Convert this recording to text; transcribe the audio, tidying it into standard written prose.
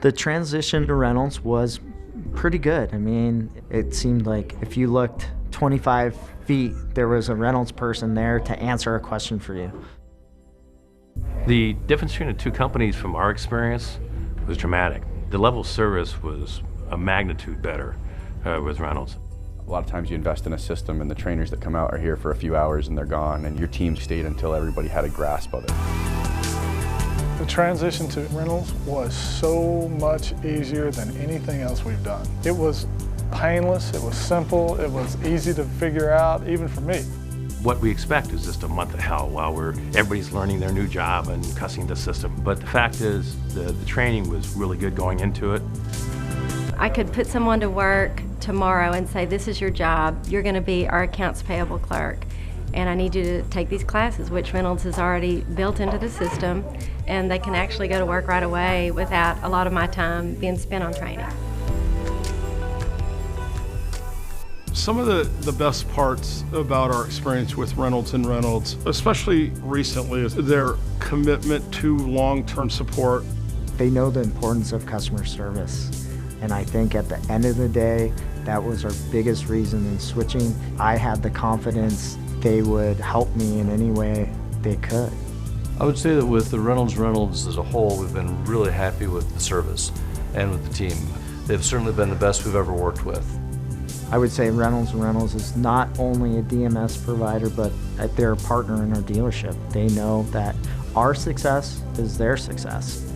The transition to Reynolds was pretty good. I mean, it seemed like if you looked 25 feet, there was a Reynolds person there to answer a question for you. The difference between the two companies from our experience was dramatic. The level of service was a magnitude better with Reynolds. A lot of times you invest in a system and the trainers that come out are here for a few hours and they're gone, and your team stayed until everybody had a grasp of it. The transition to Reynolds was so much easier than anything else we've done. It was painless, it was simple, it was easy to figure out, even for me. What we expect is just a month of hell while everybody's learning their new job and cussing the system. But the fact is, the training was really good going into it. I could put someone to work tomorrow and say, this is your job, you're going to be our accounts payable clerk, and I need you to take these classes, which Reynolds has already built into the system, and they can actually go to work right away without a lot of my time being spent on training. Some of the best parts about our experience with Reynolds and Reynolds, especially recently, is their commitment to long-term support. They know the importance of customer service, and I think at the end of the day, that was our biggest reason in switching. I had the confidence they would help me in any way they could. I would say that with the Reynolds as a whole, we've been really happy with the service and with the team. They've certainly been the best we've ever worked with. I would say Reynolds is not only a DMS provider, but they're a partner in our dealership. They know that our success is their success.